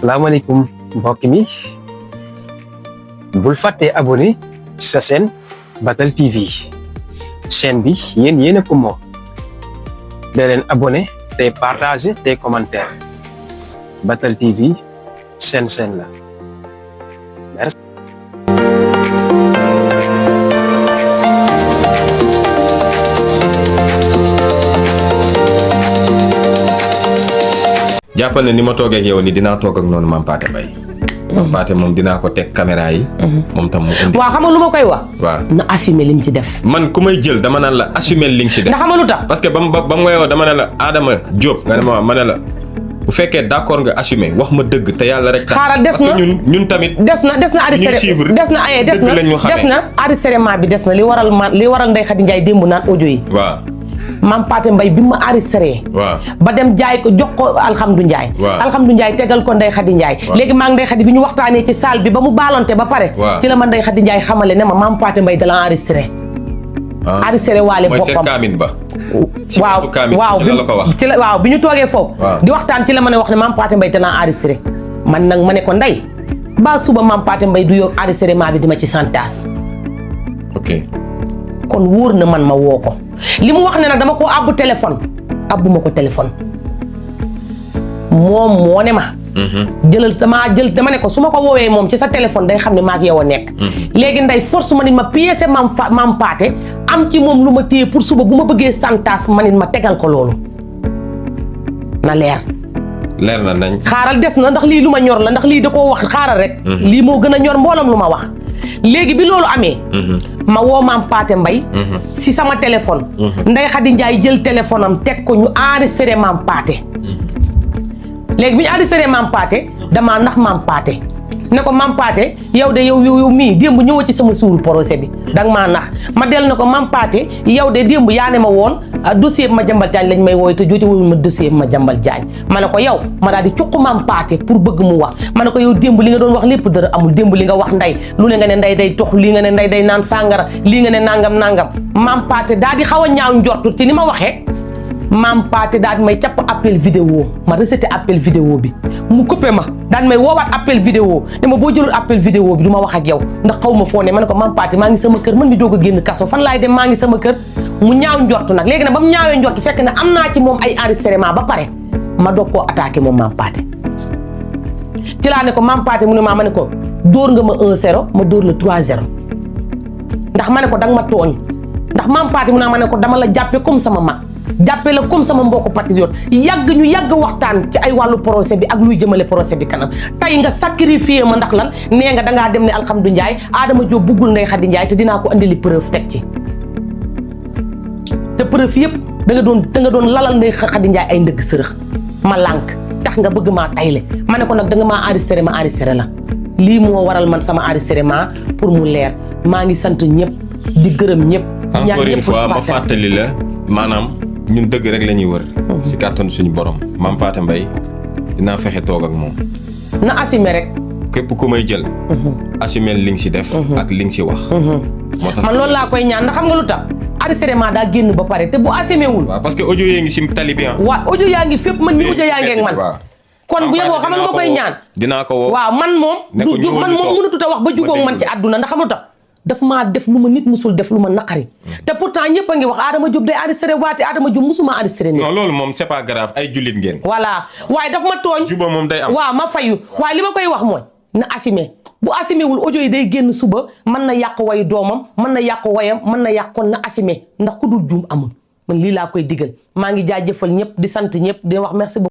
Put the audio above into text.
asalaamaaleykum mbokk mi bul fàtte abonné ci sa chaîne Batal TV chaîne bi yéen a ko moom da leen abonné tey partager tey commentaire Batal TV chaîne la merci. jàppal ne ni ma toogee ak yow ni dinaa toog ak noonu Mame Pathé Mbaye. Mame Pathé moom dinaa ko teg caméra yi. moom tam mu indi. waaw xam nga lu ma koy wax. waaw na assumer lim ci def. man ku may jël dama naan la assumer li nga si def. ndax xam nga lu tax. parce que ba mu may wax dama ne la Adama Diop nga ne ma ne la bu fekkee d'accord nga assumer wax ma dëgg te yàlla rek. xaaral des na parce que ñun tamit. des na enregistrement bi des na li waral Ndeye Khady Ndiaye démb naan audio yi. waaw. Mame Pathé Mbaye bi ma enregistré. waaw ba dem jaay ko jox ko Alhamdu Ndiaye. waaw Alhamdu Ndiaye tegal ko Ndeye Khady Ndiaye. léegi maa ngi Ndeye Khady bi ñu waxtaanee ci salle bi ba mu baalonte ba pare. ci la ma Ndeye Khady Ndiaye xamale ne ma Mame Pathé Mbaye da la enregistré. enregistré waale boppam mooy seen kaamin ba. waaw bi ñu toogee foofu. di waxtaan ci la ma ne wax ne Mame Pathé Mbaye da la enregistré. man nag ma ne ko Ndeye ba suba Mame Pathé Mbaye du yor enregistrement bi di ma ci santaas. ok. kon wóor na man ma woo ko li mu wax ne nag dama ko abbu téléphone abbu ma ko téléphone moom moo ne ma. dama ne ko su ma ko woowee moom ci sa téléphone day xam ne maa ak yow a nekk. léegi Ndeye force ma nit ma pièce Mame Pathé am ci moom lu ma téye pour suba bu ma bëggee santaas ma nit ma tegal ko loolu na leer. leer na nañ. xaaral des na ndax lii lu ma ñor la ndax lii da koo wax xaaral rek. lii moo gën a ñor mboolam lu ma wax. léegi bi loolu amee. ma woo Mame Pathé Mbaye si sama téléphone. Ndeye Khady Ndiaye jël téléphone am teg ko ñu enregistré Mame Pathé. léegi bi ñu enregistré Mame Pathé damaa nax Mame Pathé ne ko Mame Pathé yow de yow mii démb ñëwoo ci sama suuru procès bi danga maa nax ma del na ko Mame Pathé yow de démb yaa ne ma woon dossier bi Madiambal Diagne lañ may wooye te joote wooyu ma dossier bi Madiambal Diagne ma ne ko yow ma daal di cuq Mame Pathé pour bëgg mu wax ma ne ko yow démb li nga doon wax lépp dara amul démb li nga wax Ndeye lu ne nga ne Ndeye day tox lii nga ne Ndeye day naan sàngara lii nga ne nangam Mame Pathé daal di xaw a ñaaw njortu ci ni ma waxee Mame Pathé daal di may capp appel vidéo ma rejeté appel vidéo bi mu coupé ma daal di may woowaat appel vidéo ne ma boo jëlul appel vidéo bi du ma wax ak yow ndax xaw ma foo ne ma ne ko Mame Pathé maa ngi sama kër man mi doog a génn kaso fan laay dem maa ngi sama kër mu ñaaw njortu nag léegi nag ba mu ñaawee njortu fekk ne am naa ci moom ay enregistrement ba pare ma doog koo attaqué moom Mame Pathé ci laa ne ko Mame Pathé mu ne ma ne ko dóor nga ma 1-0 ma dóor la 3-0 ndax ma ne ko danga ma tooñ ndax Mame Pathé mu ne ma ne ko dama la jàppe comme sama mag jàppee la comme sama mbokku patriote ñu yàgg waxtaan ci ay wàllu procès bi ak luy jëmale procès bi kanam tey nga sacrifié ma ndax lan nee nga dangaa dem ne Alhamdu Ndiaye Adama Diop buggul Ndeye Khady Ndiaye te dinaa ko andili preuve teg ci te preuve yëpp da nga doon lalal Ndeye Khady Ndiaye ay ndëgg sërëx ma lànk tax nga bëgg maa tayle ma ne ko nag da nga maa enregistré ma enregistré la lii moo waral man sama enregistrement pour mu leer maa ngi sant ñëpp di gërëm ñëpp. encore une fois ma fàttali la maanaam ñun dëgg rek la ñuy wër. si kàttanu suñu borom. Mame Pathé Mbaye dinaa fexe toog ak moom. na assumer rek. képp ku may jël. assumer li nga si def. ak li nga si wax. moo tax man loolu laa koy ñaan ndax xam nga lu tax. enregistrement daa génn ba pare te bu assumé wul. waaw parce que audio yaa ngi si tali bi. waaw audio yaa ngi fépp man mi audio yaa ngi ak man. kon bu yeboo xam nga ma koy ñaan. dinaa ko woo waaw man moom. man moom mënatut a wax ba jugóog man ci àdduna ndax xam nga lu tax. daf maa def lu ma nit musul def lu ma naqari te pourtant ñëpp a ngi wax Adama Diop day enregistré waate Adama Diop musuma enregistré nii. non loolu moom c'est pas grave ay jullit ngeen. voilà waaye daf ma tooñ. juba moom day am waaw ma fayu waaye li ma koy wax mooy na assumé bu assumé wul audio yi day génn suba mën na yàq way doomam mën na yàq wayam mën na yàq kon na assumé ndax ku dul juum amul man lii laa koy digal maa ngi jaajëfal ñëpp di sant ñëpp di wax merci beaucoup.